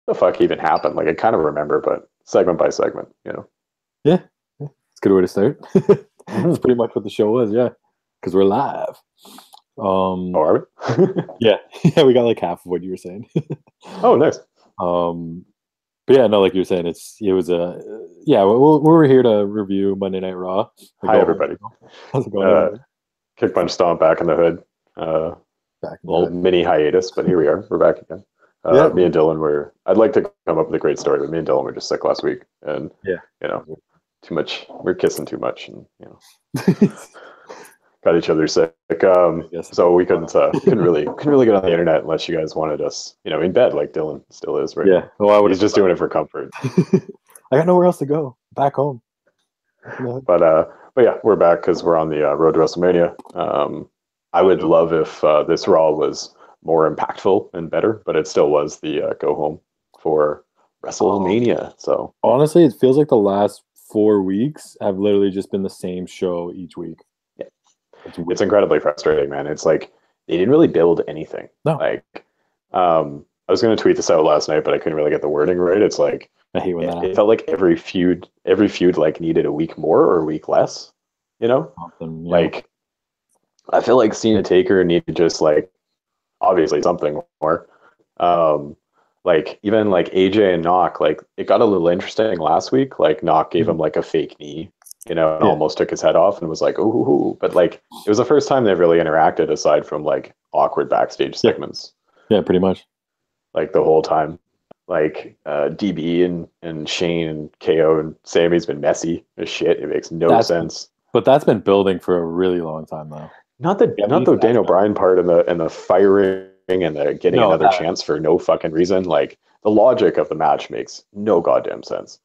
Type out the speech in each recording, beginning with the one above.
the fuck even happened? Like I kind of remember, but segment by segment, you know. Yeah, it's a good way to start. It's Mm-hmm. pretty much what the show was, yeah. Because we're live. Oh, are we? Yeah, yeah, we got like half of what you were saying. Oh, nice. um, but yeah, no, like you were saying, it was a yeah. We're here to review Monday Night Raw. The Hi, go home everybody. show. How's it going, Uh, everybody? Kick Punch Stomp back in the hood. Uh, Back in the Little hood. mini hiatus, but here we are. We're back again. Yeah, Me and Dylan were. I'd like to come up with a great story, but me and Dylan were just sick last week, and yeah. you know, too much. We're kissing too much, and I got each other sick. guess. So we couldn't really get on the internet unless you guys wanted us, in bed like Dylan still is right Yeah. now. Well, I would He's have. just doing it for comfort. I got nowhere else to go. Back home. But yeah, we're back because we're on the road to WrestleMania. I would love if this Raw was more impactful and better, but it still was the go home for WrestleMania. So Honestly, it feels like the last 4 weeks have literally just been the same show each week. yeah, It's it's weird. incredibly frustrating, man. It's like they didn't really build anything. No, Like, I was going to tweet this out last night, but I couldn't really get the wording right. It's like I hate when that it happens. felt like every feud like needed a week more or a week less. You know, Often, yeah. like I feel like Cena Taker needed just like obviously something more. Um, like even like AJ and Knock, like it got a little interesting last week. Like Knock gave him Mhm. like a fake knee, and Yeah, almost took his head off, and was like, "Ooh!" But like it was the first time they've really interacted aside from like awkward backstage yeah, segments, yeah, pretty much. like the whole time. Like DB and Shane and KO and Sammy's been messy as shit. It makes no That's sense. but that's been building for a really long time now. Not At the least that's Daniel been Bryan part and the firing and the getting no another that chance for no fucking reason. Like the logic of the match makes no goddamn sense.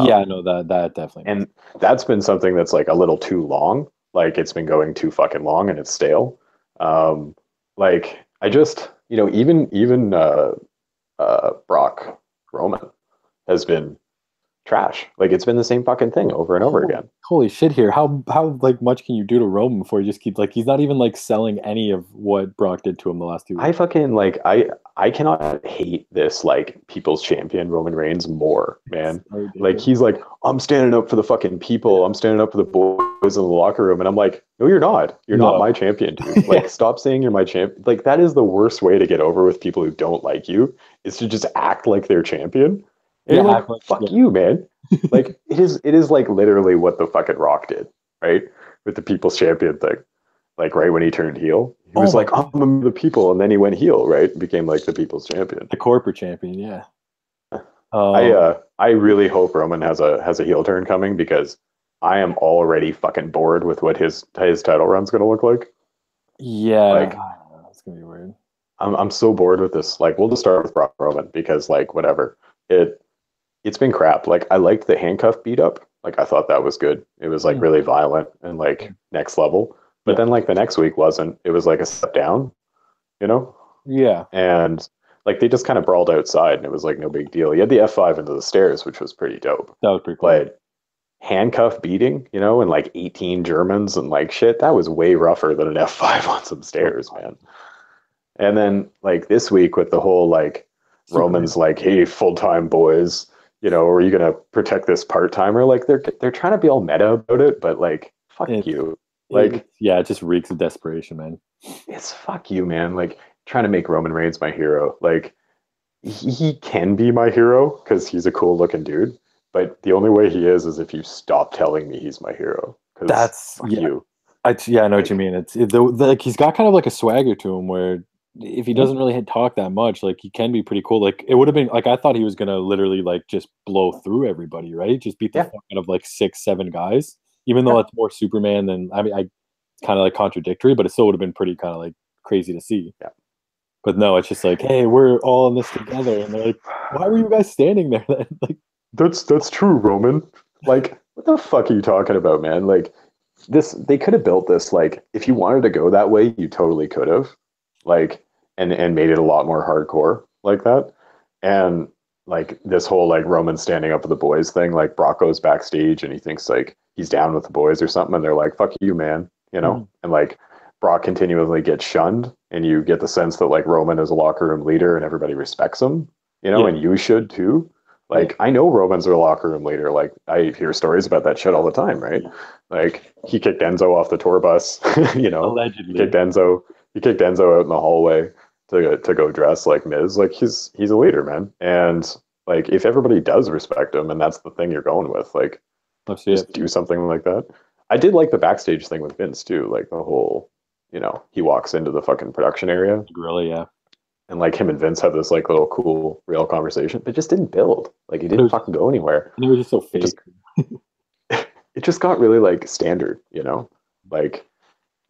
yeah, Um, no that definitely makes and that's been something that's like a little too long. Like it's been going too fucking long and it's stale. Um, like I just even Brock Roman has been trash. Like it's been the same fucking thing over and over again. holy shit here. How like much can you do to Roman before you just keep like he's not even like selling any of what Brock did to him the last 2 weeks. I fucking like I cannot hate this like people's champion Roman Reigns more, man. So Like ridiculous. he's like, I'm standing up for the fucking people. Yeah. I'm standing up for the boys in the locker room. And I'm like, no, you're not. You're not my No. champion, dude. Yeah. Like, stop saying you're my champ. Like, that is the worst way to get over with people who don't like you, is to just act like they're champion. And you're Yeah, like, act like fuck yeah. you, man. Like, it is like literally what the fucking Rock did, right? With the people's champion thing. Like right when he turned heel, he Oh was my like, god. "I'm the people," and then he went heel, right? Became like the people's champion. The corporate champion, yeah. I Um uh, I really hope Roman has a heel turn coming because I am already fucking bored with what his title run's gonna look like. yeah, Like I don't know, it's gonna be weird. I'm so bored with this. Like we'll just start with Brock Roman because like whatever it it's been crap. Like I liked the handcuff beat up. Like I thought that was good. It was like Mm, really violent and like next level. But yeah. then like the next week wasn't. It was like a step down, you know? Yeah. And like they just kind of brawled outside and it was like no big deal. You had the F5 into the stairs, which was pretty dope. That was pretty cool. But handcuff beating, and like 18 Germans and like shit, that was way rougher than an F5 on some Oh stairs, god. man. And then like this week with the whole like Superman. Roman's like, hey, full-time boys, are you gonna protect this part-timer? Like they're trying to be all meta about it, but like fuck It's you. it Like yeah, it just reeks of desperation, man. it's fuck you, man. Like trying to make Roman Reigns my hero. Like he can be my hero because he's a cool looking dude. But the only way he is if you stop telling me he's my hero. Because That's fuck yeah. you. Yeah, I know what you Like, mean. Like he's got kind of like a swagger to him where if he doesn't really talk that much, like he can be pretty cool. Like it would have been like I thought he was gonna literally like just blow through everybody, right? Just beat the yeah, fuck out of like 6, 7 guys. Even though yeah, that's more Superman than I mean, I kind of like contradictory, but it still would have been pretty kind of like crazy to see. yeah. But no, it's just like, hey, we're all in this together, and they're like, why were you guys standing there then? Like, That's true, Roman. Like, what the fuck are you talking about, man? Like, they could have built this. Like, if you wanted to go that way, you totally could have. Like, and made it a lot more hardcore like that. And like this whole like Roman standing up for the boys thing, like Brock goes backstage and he thinks like he's down with the boys or something, and they're like, "Fuck you, man," mhm. And like Brock continually gets shunned, and you get the sense that like Roman is a locker room leader and everybody respects him. you know, Yeah. and you should too. Yeah. Like, I know Roman's a locker room leader. Like, I hear stories about that shit all the time, right? Like, he kicked Enzo off the tour bus, you know, he kicked Allegedly. Enzo, he kicked Enzo out in the hallway to go dress like Miz. Like, he's a leader, man. And like, if everybody does respect him, and that's the thing you're going with, like, Let's see just it. do something like that. I did like the backstage thing with Vince too, like the whole, you know, he walks into the fucking production area Gorilla, yeah. and like him and Vince have this like little cool real conversation, but it just didn't build. Like it But it didn't was fucking go anywhere. and it was just so It just fake. it just got really like standard, you know? Like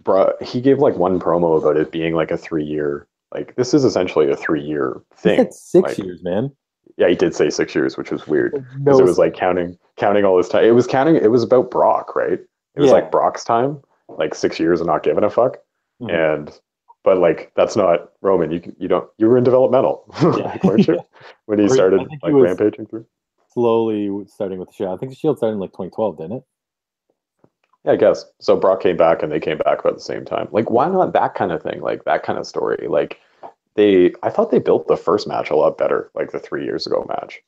bro, he gave like one promo about it being like a 3 year, like this is essentially a 3 year He thing. said 6 Like years, man. yeah, he did say 6 years, which was weird because it No was like counting all this time. It was counting. It was about Brock, right? It was Yeah. like Brock's time, like 6 years and not giving a fuck. Mhm. And but like that's not Roman. You don't. You were in developmental, Yeah. like weren't you? When he Or I started think he like was rampaging through. slowly starting with the Shield. I think the Shield started in like 2012, didn't it? Yeah, I guess. So Brock came back and they came back about the same time. Like why not that kind of thing? Like that kind of story. Like I thought they built the first match a lot better, like the 3 years ago match.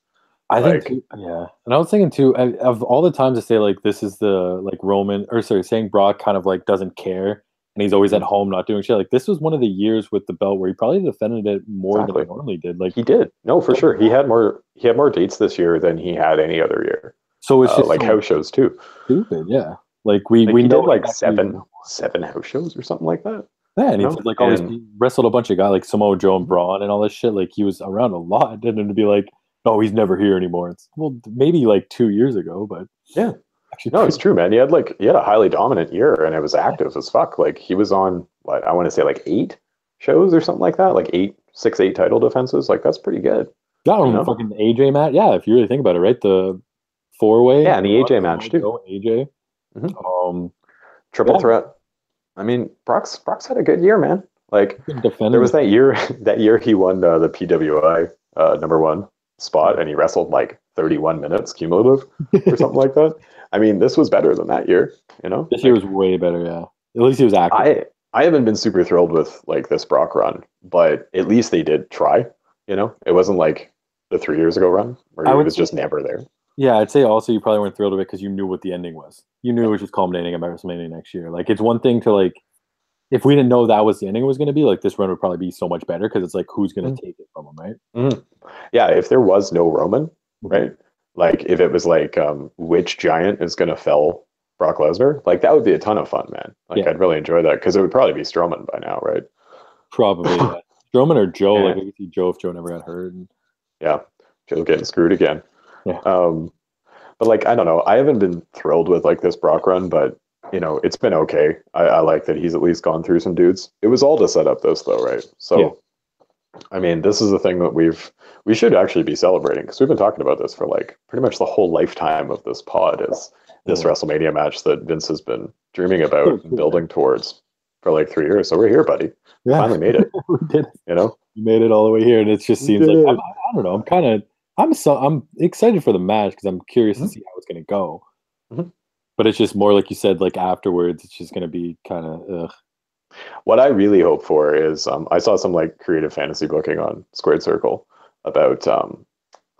I think Like too, yeah. And I was thinking too, of all the times to say like this is the like Roman or sorry, saying Brock kind of like doesn't care and he's always at mhm, home not doing shit. Like this was one of the years with the belt where he probably defended it more than he exactly. normally did. Like He did. No, for sure. He had more dates this year than he had any other year. so it's just Like so house shows too. stupid, yeah. Like we Like we he did know he's like actually seven house shows or something like that. yeah, and You he know? did like all these And he wrestled a bunch of guys like Samoa Joe and Braun and all this shit. Like he was around a lot. And then to be like, oh, he's never here anymore. It's well maybe like 2 years ago, but yeah. actually No, it's pretty true, man. He had a highly dominant year and it was active as fuck. Like he was on what I want to say like 8 shows or something like that. Like 8 title defenses. Like that's pretty good. got You him know? fucking AJ match. Yeah, if you really think about it, right? The four-way Yeah, and the Braun, AJ Samoa match too. Joe, AJ. Hmm. Um, Triple yeah, threat. I mean, Brock's had a good year, man. Like he's been there defending was this. that year that year he won the PWI #1 spot and he wrestled like 31 minutes cumulative or something like that. I mean, this was better than that year, you know? This year was Like way better. Yeah, at least he was active. I haven't been super thrilled with like this Brock run, but at least they did try, you know? It wasn't like the 3 years ago run where I he would was say, just never there. yeah, I'd say also you probably weren't thrilled with it because you knew what the ending was. You knew it was just culminating at WrestleMania next year. Like it's one thing to like if we didn't know that was the ending was going to be like this run would probably be so much better because it's like who's going to take it from him, right? Mm-hmm. Yeah, if there was no Roman, Mhm. right? Like if it was like which giant is gonna fell Brock Lesnar, like that would be a ton of fun, man. Like Yeah, I'd really enjoy that because it would probably be Strowman by now, right? probably. Yeah. Strowman or Joe, like And we could see Joe if Joe never got hurt. And, yeah, Joe's getting screwed again. yeah, Um, but like I don't know, I haven't been thrilled with like this Brock run, but you know it's been okay. I like that he's at least gone through some dudes. It was all to set up this though, right? yeah, So I mean, this is the thing that we should actually be celebrating because we've been talking about this for like pretty much the whole lifetime of this pod is this yeah. WrestleMania match that Vince has been dreaming So about and cool, man. building towards for like 3 years. So we're here, buddy. We Yeah, finally made it. we did. You know, We made it all the way here, and it just we seems did like it. I don't know. I'm excited for the match because I'm curious to Mhm, see how it's going to go. mhm. But it's just more like you said, like afterwards, it's just going to be kind of What I really hope for is I saw some like creative fantasy booking on Squared Circle about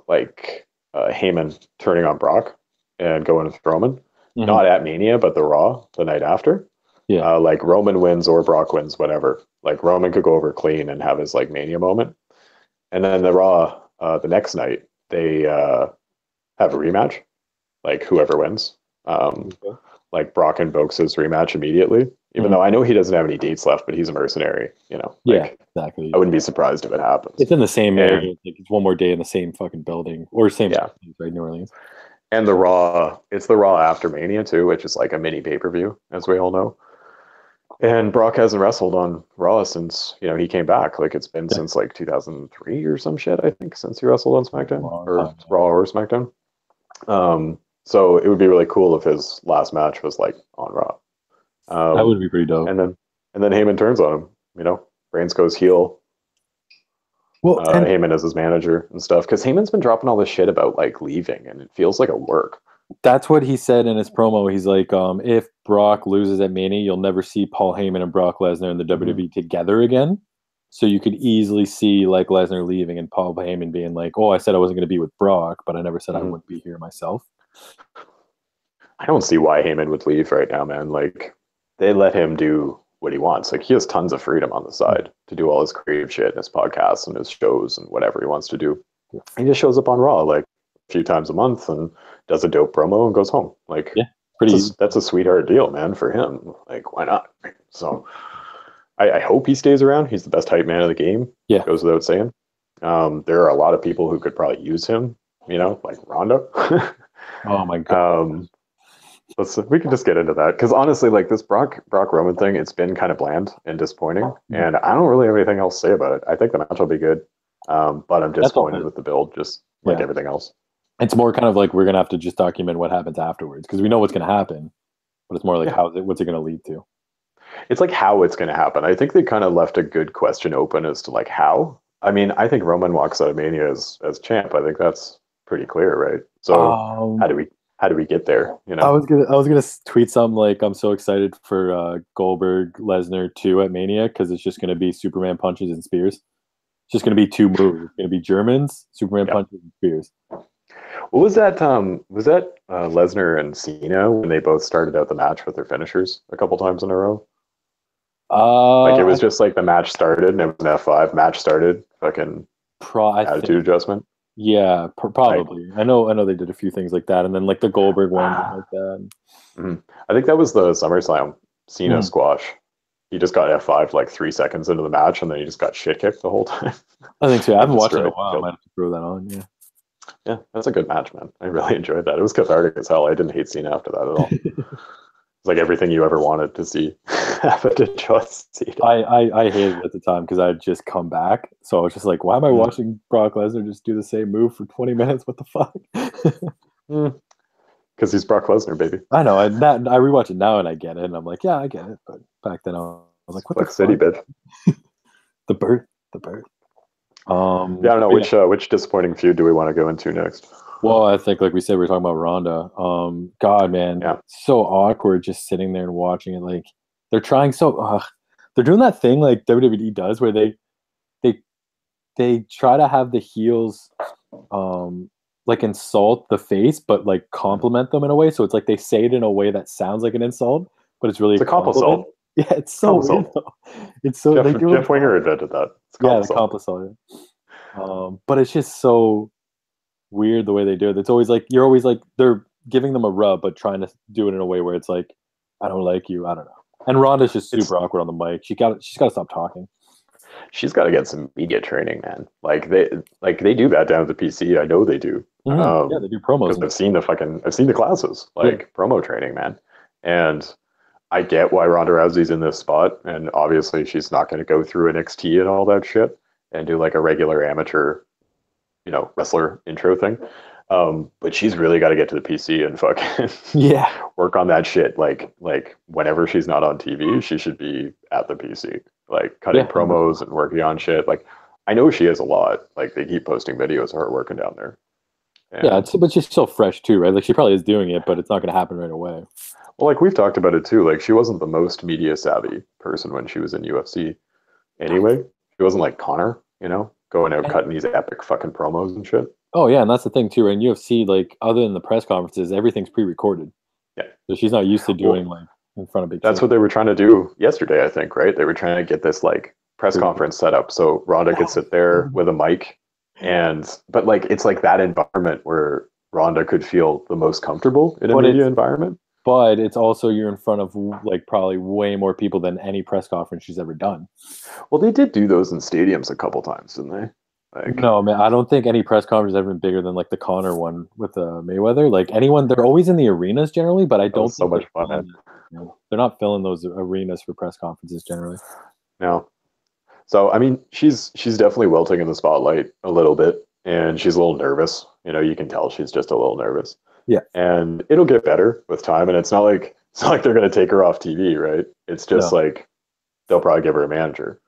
like Heyman turning on Brock and going with Roman, not at Mania, but the Raw the night after. yeah, Like Roman wins or Brock wins, whatever. Like Roman could go over clean and have his like Mania moment, and then the Raw the next night they have a rematch, like whoever wins. okay. Like Brock invokes his rematch immediately, even Mhm. though I know he doesn't have any dates left, but he's a mercenary. You know, Yeah, like exactly. I wouldn't be surprised if it happens. It's in the same And area. Like it's one more day in the same fucking building or same yeah, place, right? New Orleans. and the Raw, it's the Raw after Mania too, which is like a mini pay per view, as we all know. And Brock hasn't wrestled on Raw since he came back. Like it's been Yeah, since like 2003 or some shit. I think since he wrestled on SmackDown long or time. Yeah. Raw or SmackDown. So it would be really cool if his last match was like on Raw. That would Um, be pretty dope. and then Heyman turns on him. Reigns goes heel. Well, and Heyman as his manager and stuff because Heyman's been dropping all this shit about like leaving, and it feels like a work. that's what he said in his promo. He's like, if Brock loses at Mania, you'll never see Paul Heyman and Brock Lesnar in the Mhm. WWE together again. So you could easily see like Lesnar leaving and Paul Heyman being like, "Oh, I said I wasn't going to be with Brock, but I never said I wouldn't be here myself." I don't see why Heyman would leave right now, man. Like, they let him do what he wants. Like, he has tons of freedom on the side to do all his creative shit and his podcasts and his shows and whatever he wants to do. He just shows up on Raw like a few times a month and does a dope promo and goes home. Like, Yeah, pretty. That's a sweetheart deal, man, for him. Like, why not? So, I hope he stays around. He's the best hype man of the game. Yeah, goes without saying. There are a lot of people who could probably use him. You know, like Ronda. Oh my god. We can just get into that because honestly, like this Brock Roman thing, it's been kind of bland and disappointing, and I don't really have anything else to say about it. I think the match will be good, but I'm disappointed with the build, just like everything else. It's more kind of like we're gonna have to just document what happens afterwards because we know what's gonna happen, but it's more like what's it gonna lead to? It's like how it's gonna happen. I think they kind of left a good question open as to like how. I mean, I think Roman walks out of Mania as champ. I think that's pretty clear, right? So how do we get there? You know, I was gonna tweet something like I'm so excited for Goldberg Lesnar 2 at Mania because it's just gonna be Superman punches and spears. It's just gonna be 2 moves. It's gonna be Germans, Superman punches and spears. What was that? Was that Lesnar and Cena when they both started out the match with their finishers a couple times in a row? Like it was just like the match started and it was an F5 match started. Fucking attitude adjustment. Yeah, probably. Like, I know they did a few things like that, and then like the Goldberg one like that. I think that was the SummerSlam Cena squash. He just got F5 like 3 seconds into the match, and then he just got shit kicked the whole time. I think so. I haven't watched it in a while. I might have to throw that on. Yeah, that's a good match, man. I really enjoyed that. It was cathartic as hell. I didn't hate Cena after that at all. It's like everything you ever wanted to see happen to just Cena. I hated it at the time because I had just come back, so I was just like, "Why am I watching Brock Lesnar just do the same move for 20 minutes? What the fuck?" Because he's Brock Lesnar, baby. I know. I rewatch it now and I get it, and I'm like, "Yeah, I get it." But back then I was like, "What the city fuck?" bitch. the birth. I don't know which disappointing feud do we want to go into next. Well, I think, like we said, we're talking about Ronda. God, man, so awkward just sitting there and watching it. Like they're trying they're doing that thing like WWE does, where they try to have the heels, like insult the face, but like compliment them in a way. So it's like they say it in a way that sounds like an insult, but it's really a compliment. Yeah, it's so weird. It's so Jeff Winger invented that. The compliment. But it's just so weird the way they do it. It's always like you're always like they're giving them a rub, but trying to do it in a way where it's like, I don't like you. I don't know. And Ronda's just super awkward on the mic. She's got to stop talking. She's got to get some media training, man. Like they do that down at the PC. I know they do. Yeah, they do promos. Because I've seen the classes, promo training, man. And I get why Ronda Rousey's in this spot, and obviously she's not going to go through NXT and all that shit and do like a regular amateur, wrestler intro thing. But she's really got to get to the PC and fucking work on that shit. Like whenever she's not on TV, she should be at the PC, like cutting promos and working on shit. Like I know she has a lot. Like they keep posting videos of her working down there. And but she's still fresh too, right? Like she probably is doing it, but it's not going to happen right away. Well, like we've talked about it too. Like she wasn't the most media savvy person when she was in UFC. Anyway, she wasn't like Connor, going out cutting these epic fucking promos and shit. Oh yeah, and that's the thing too. Right? In UFC, like other than the press conferences, everything's pre-recorded. Yeah, so she's not used to doing like in front of big. That's what they were trying to do yesterday, I think. Right? They were trying to get this like press conference set up so Ronda could sit there with a mic, but like it's like that environment where Ronda could feel the most comfortable in a media environment. But it's also you're in front of like probably way more people than any press conference she's ever done. Well, they did do those in stadiums a couple times, didn't they? Like, no, man, I don't think any press conference has ever been bigger than like the Conor one with Mayweather. Like anyone, they're always in the arenas generally, but I don't think so much fun. They're not filling those arenas for press conferences generally. No. So I mean, she's definitely wilting in the spotlight a little bit, and she's a little nervous. You can tell she's just a little nervous. Yeah. And it'll get better with time, and it's not like they're going to take her off TV, right? It's just like they'll probably give her a manager.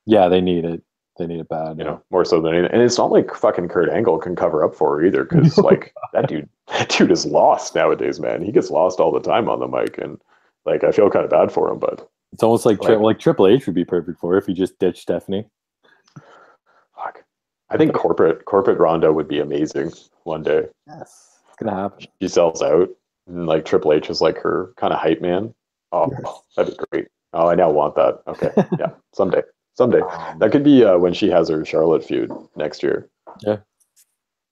Yeah, they need it. They need it bad. More so than anything. And it's not like fucking Kurt Angle can cover up for her either, because like that dude is lost nowadays, man. He gets lost all the time on the mic, and like I feel kind of bad for him, but It's almost like Triple H would be perfect for her if he just ditched Stephanie. Fuck. I think corporate Ronda would be amazing one day. Yes, it's gonna happen. She sells out, and like Triple H is like her kind of hype man. Oh, that'd be great. Oh, I now want that. Okay, yeah, someday. That could be when she has her Charlotte feud next year. Yeah,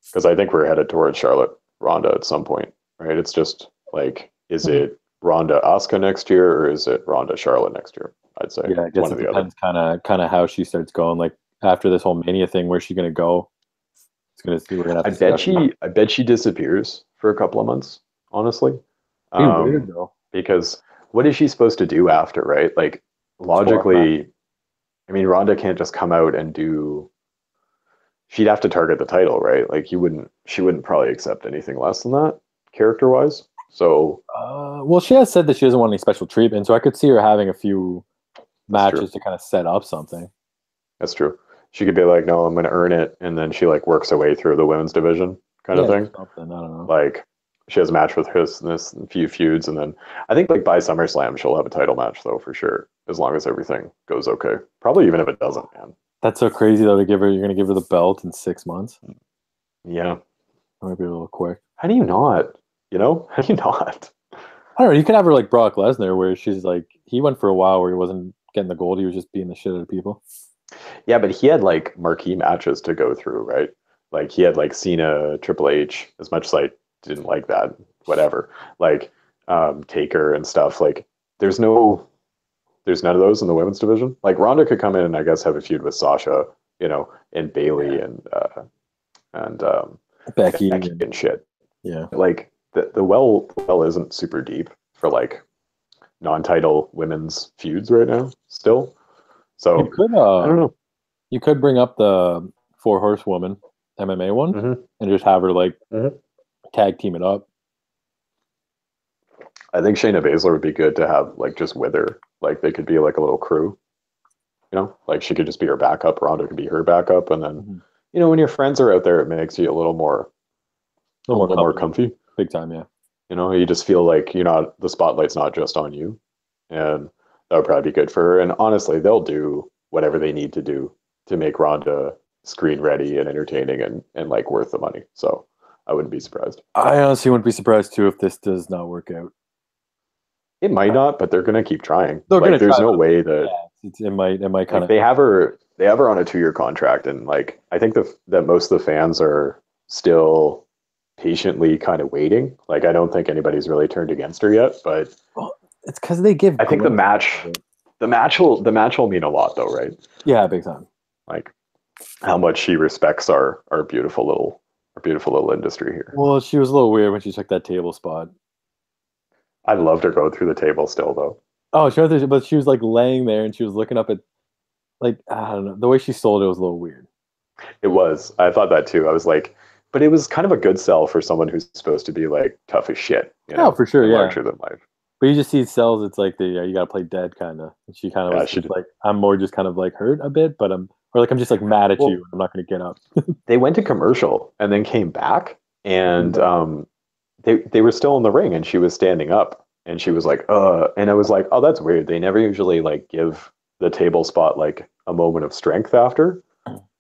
because I think we're headed towards Charlotte Ronda at some point, right? It's just like, is it Ronda Asuka next year, or is it Ronda Charlotte next year? I'd say I guess it depends kind of how she starts going. Like after this whole Mania thing, where's she gonna go? We're gonna have to I bet she disappears for a couple of months, honestly. Weird though. Because what is she supposed to do after, right? Like logically, I mean, Ronda can't just come out and do. She'd have to target the title, right? Like she wouldn't probably accept anything less than that, character-wise. So, well, she has said that she doesn't want any special treatment, so I could see her having a few matches to kind of set up something. That's true. She could be like, "No, I'm going to earn it," and then she like works her way through the women's division, kind of thing. Something, I don't know. Like she has a match with this few feuds, and then I think like by SummerSlam she'll have a title match though for sure, as long as everything goes okay. Probably even if it doesn't, man. That's so crazy though you're going to give her the belt in 6 months. Yeah, that might be a little quick. How do you not? How do you not? I don't know. You could have her like Brock Lesnar, where she's like, he went for a while where he wasn't getting the gold, he was just beating the shit out of people. Yeah, but he had like marquee matches to go through, right? Like he had like Cena, Triple H. As much as I didn't like that, whatever. Like Taker and stuff. Like there's none of those in the women's division. Like Ronda could come in and I guess have a feud with Sasha, and Bailey and Becky and shit. Yeah, like the well isn't super deep for like non-title women's feuds right now. Still, so you could, I don't know. You could bring up the 4 Horsewoman MMA one and just have her like tag team it up. I think Shayna Baszler would be good to have like just with her. Like they could be like a little crew. Like she could just be her backup. Ronda could be her backup, and then when your friends are out there, it makes you a little more comfy. Big time, yeah. You just feel like the spotlight's not just on you, and that would probably be good for her. And honestly, they'll do whatever they need to do to make Ronda screen ready and entertaining and like worth the money. So I wouldn't be surprised. I honestly wouldn't be surprised too if this does not work out. It might not, but they're going to keep trying. There's no way that it might kind of. They have her on a 2-year contract, and like I think that most of the fans are still patiently kind of waiting. Like I don't think anybody's really turned against her yet, but it's because they give. I think the match will mean a lot, though, right? Yeah, big time. Like how much she respects our beautiful little industry here. Well, she was a little weird when she took that table spot. I loved her go through the table still, though. Oh, sure, but she was like laying there and she was looking up at, like, I don't know, the way she sold it was a little weird. It was. I thought that too. I was like, but it was kind of a good sell for someone who's supposed to be like tough as shit. Oh, for sure, yeah. Larger than life. But you just see sells. It's like you got to play dead, kind of. And she kind of was like, I'm more just kind of like hurt a bit, but I'm just like mad at you. I'm not going to get up. They went to commercial and then came back, and they were still in the ring, and she was standing up, and she was like, and I was like, oh, that's weird. They never usually like give the table spot like a moment of strength after,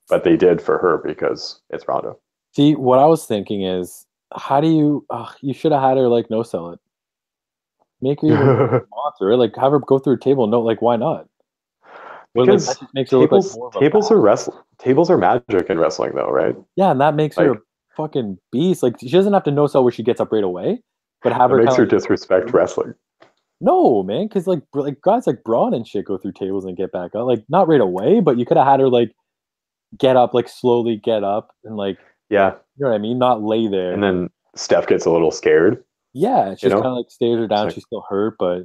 but they did for her because it's Ronda. See, what I was thinking is, how do you should have had her like no sell it. Make her even a monster, like have her go through a table. No, like why not? Because that just makes her tables, look like tables are wrestling. Tables are magic in wrestling, though, right? Yeah, and that makes her a fucking beast. Like she doesn't have to no sell where she gets up right away, but have her makes her disrespect wrestling. No, man, because like guys like Braun and shit go through tables and get back up. Like not right away, but you could have had her like get up, like slowly get up, and like you know what I mean, not lay there. And then Steph gets a little scared. Yeah, she just kind of like stares her down. Like, she's still hurt, but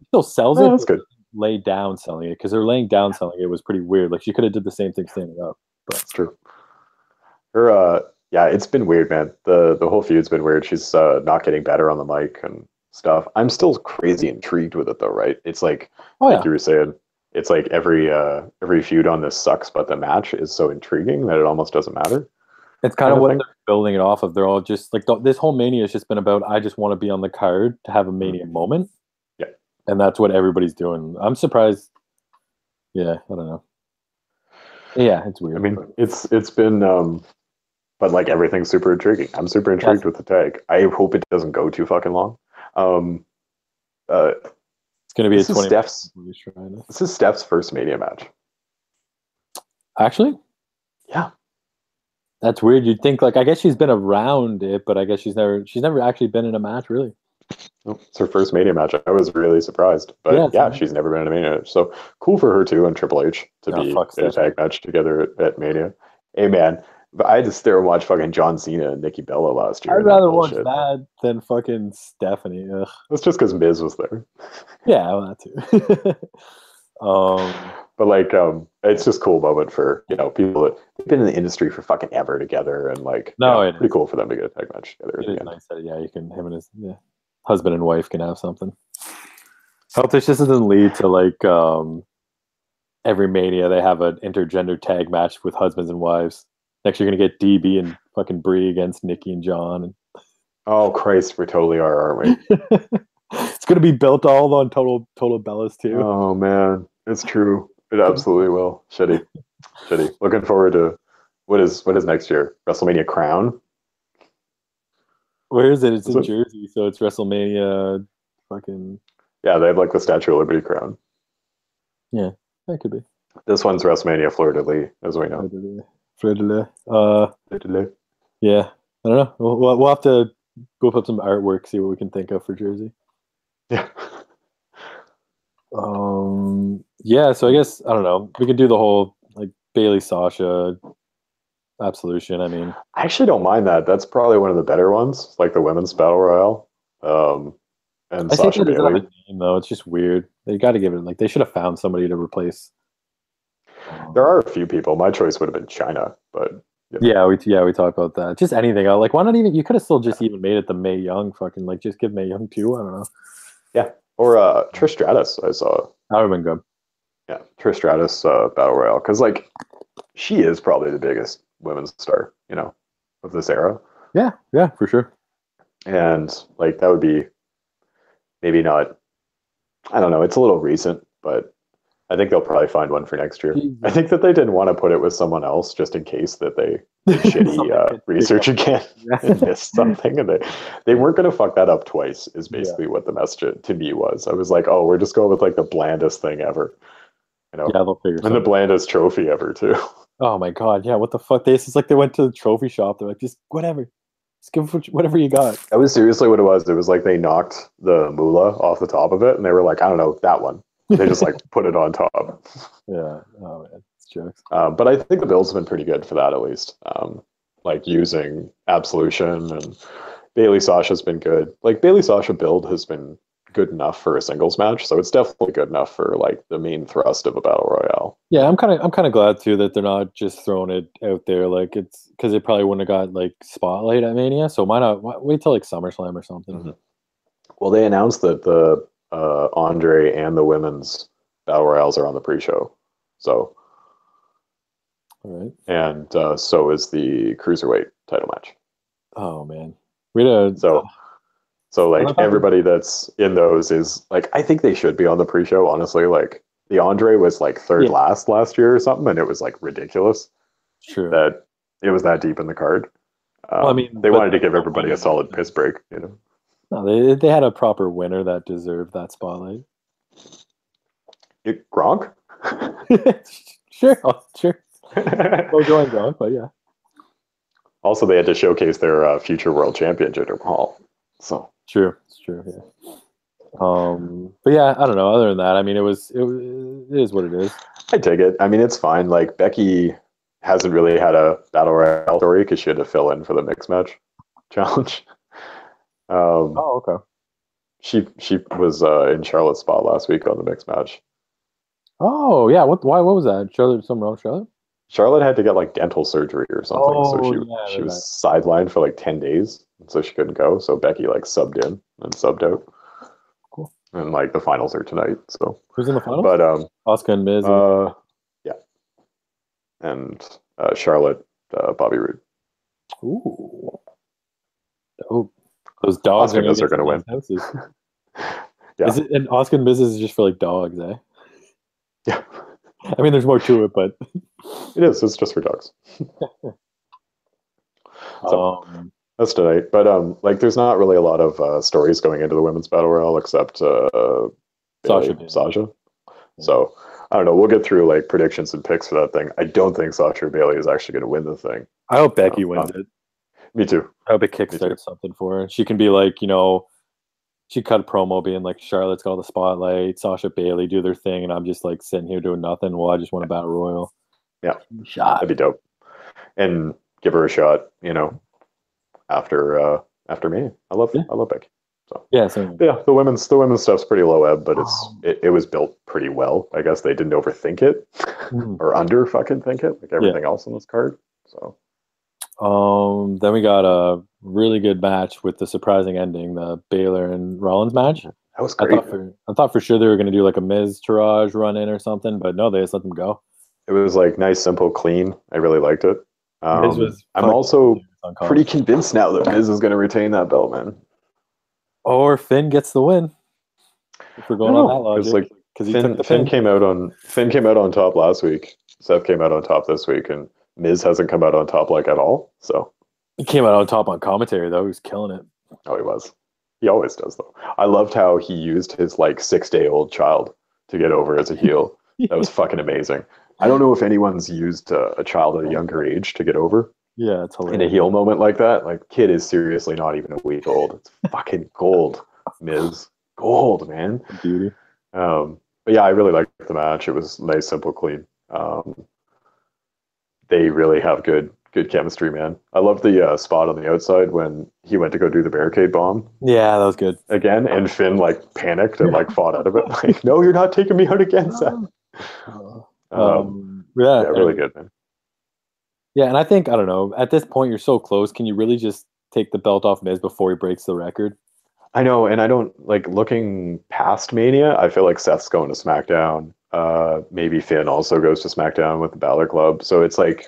still sells it. That's good. Lay down selling it, because her laying down selling it was pretty weird. Like she could have did the same thing standing up. But that's true. Her, it's been weird, man. The whole feud's been weird. She's not getting better on the mic and stuff. I'm still crazy intrigued with it, though. Right? It's like like you were saying. It's like every feud on this sucks, but the match is so intriguing that it almost doesn't matter. It's kind of what they're building it off of. They're all just like this whole Mania has just been about, I just want to be on the card to have a Mania moment. Yeah. and that's what everybody's doing. I'm surprised. Yeah, I don't know. Yeah, it's weird. I mean, it's been, but like everything's super intriguing. I'm super intrigued with the tag. I hope it doesn't go too fucking long. It's going to be this a 20 This is Steph's first Mania match. Actually? Yeah. That's weird. You'd think, like, I guess she's been around it, but I guess she's never actually been in a match, really. It's her first Mania match. I was really surprised. But yeah, she's never been in a Mania match. So cool for her, too, and Triple H to be in a tag match together at Mania. Hey, man. But I had to stare and watch fucking John Cena and Nikki Bella last year. I'd rather watch that than fucking Stephanie. Ugh. That's just because Miz was there. Yeah, well, that too. But like, it's just a cool moment for, you know, people that have been in the industry for fucking ever together, and like, it's pretty cool for them to get a tag match together. It is nice that, yeah, you can, him and his husband and wife can have something. Hope this just doesn't lead to like every Mania they have an intergender tag match with husbands and wives. Next, you're gonna get DB and fucking Brie against Nikki and John. And oh Christ, we totally are, aren't we? It's gonna be built all on total Bellas too. Oh man, it's true. It absolutely will. Shitty. Looking forward to what is next year? WrestleMania Crown. Where is it? It's in Jersey, so it's WrestleMania. Fucking yeah, they have like the Statue of Liberty crown. Yeah, that could be. This one's WrestleMania Fleur de Lis, as we know. Fleur de Lis. Yeah, I don't know. We'll have to go put some artwork, see what we can think of for Jersey. Yeah. Yeah. So I guess I don't know. We could do the whole like Bailey Sasha Absolution. I mean, I actually don't mind that. That's probably one of the better ones, like the women's battle royale. And Sasha Bailey. Name, though, it's just weird. They got to give it like they should have found somebody to replace. There are a few people. My choice would have been China, but yeah, we talked about that. Just anything else. Like, why not even? You could have still just even made it the Mae Young fucking like just give Mae Young 2. I don't know. Yeah, or Trish Stratus. I saw that would have been good. Yeah, Trish Stratus battle royale, because like she is probably the biggest women's star, you know, of this era. Yeah, for sure. And like that would be maybe not. I don't know. It's a little recent, but I think they'll probably find one for next year. I think that they didn't want to put it with someone else just in case that they did shitty research again and missed something. And they weren't going to fuck that up twice is basically what the message to me was. I was like, oh, we're just going with like the blandest thing ever. You know? Yeah, they'll figure and the blandest trophy ever too. Oh my God. Yeah. What the fuck? It's like they went to the trophy shop. They're like, just whatever. Just give whatever you got. That was seriously what it was. It was like they knocked the moolah off the top of it and they were like, I don't know, that one. They just like put it on top. Yeah. Oh man, it's jokes. But I think the build's been pretty good for that at least. Like using Absolution, and Bailey Sasha's been good. Like Bailey Sasha build has been good enough for a singles match, so it's definitely good enough for like the main thrust of a battle royale. Yeah, I'm kind of glad too that they're not just throwing it out there like it's because it probably wouldn't have got like spotlight at Mania. So why not wait till like SummerSlam or something? Mm-hmm. Well, they announced that the Andre and the women's battle royales are on the pre-show. So, all right, and so is the cruiserweight title match. Oh man, so like everybody that's in those is like I think they should be on the pre-show. Honestly, like the Andre was like third last year or something, and it was like ridiculous. True that it was that deep in the card. Well, I mean, they wanted to give everybody a solid piss break, you know. No, they had a proper winner that deserved that spotlight. Gronk? Sure. We'll join Gronk, but yeah. Also, they had to showcase their future world champion, Jinder Mahal. So true. It's true. Yeah. But yeah, I don't know. Other than that, I mean, it is what it is. I take it. I mean, it's fine. Like Becky hasn't really had a battle royale story because she had to fill in for the mixed match challenge. Oh, okay. She was in Charlotte's spot last week on the mixed match. Oh yeah, what was that? Charlotte, something wrong with Charlotte? Charlotte had to get like dental surgery or something, so she was sidelined for like 10 days, so she couldn't go. So Becky like subbed in and subbed out. Cool. And like the finals are tonight. So who's in the finals? But Asuka and Miz. Yeah, and Charlotte, Bobby Roode. Ooh. Oh. Those dogs are going to win. Yeah. Is it, and Oscar and Business is just for like dogs, eh? Yeah. I mean, there's more to it, but It is. It's just for dogs. So that's tonight. But like, there's not really a lot of stories going into the women's battle royale except Sasha Bailey, Bailey. Sasha. So I don't know. We'll get through like predictions and picks for that thing. I don't think Sasha Bailey is actually going to win the thing. I hope Becky wins it. Me too. I hope it kickstarts something for her. She can be like, you know, she cut a promo being like, Charlotte's got all the spotlight, Sasha Bailey do their thing, and I'm just like sitting here doing nothing. Well, I just want a battle royal. Yeah, that'd be dope. And give her a shot, you know, after me. I love Becky. So yeah, the women's stuff's pretty low ebb, but it was built pretty well. I guess they didn't overthink it or under fucking think it like everything else on this card. So then we got a really good match with the surprising ending, the Baylor and Rollins match. That was great. I thought for sure they were going to do like a Miz Taraj run in or something, but no, they just let them go. It was like nice, simple, clean. I really liked it. I'm also pretty convinced now that Miz is going to retain that belt, man. Or Finn gets the win. If we're going on that logic, because Finn came out on top last week. Seth came out on top this week, and Miz hasn't come out on top like at all. So he came out on top on commentary though. He was killing it. Oh, he was. He always does though. I loved how he used his like 6-day-old child to get over as a heel. That was fucking amazing. I don't know if anyone's used a child at a younger age to get over. Yeah, it's hilarious. In a heel moment like that. Like, kid is seriously not even a week old. It's fucking gold, Miz. Gold, man. Beauty. But yeah, I really liked the match. It was nice, simple, clean. They really have good chemistry, man. I love the spot on the outside when he went to go do the barricade bomb. Yeah, that was good. Again, and Finn like panicked and like fought out of it. Like, no, you're not taking me out again, Seth. Yeah, really good, man. Yeah, and I think, I don't know, at this point, you're so close. Can you really just take the belt off Miz before he breaks the record? I know, and I don't, like, looking past Mania, I feel like Seth's going to SmackDown. Maybe Finn also goes to SmackDown with the Balor Club. So it's like,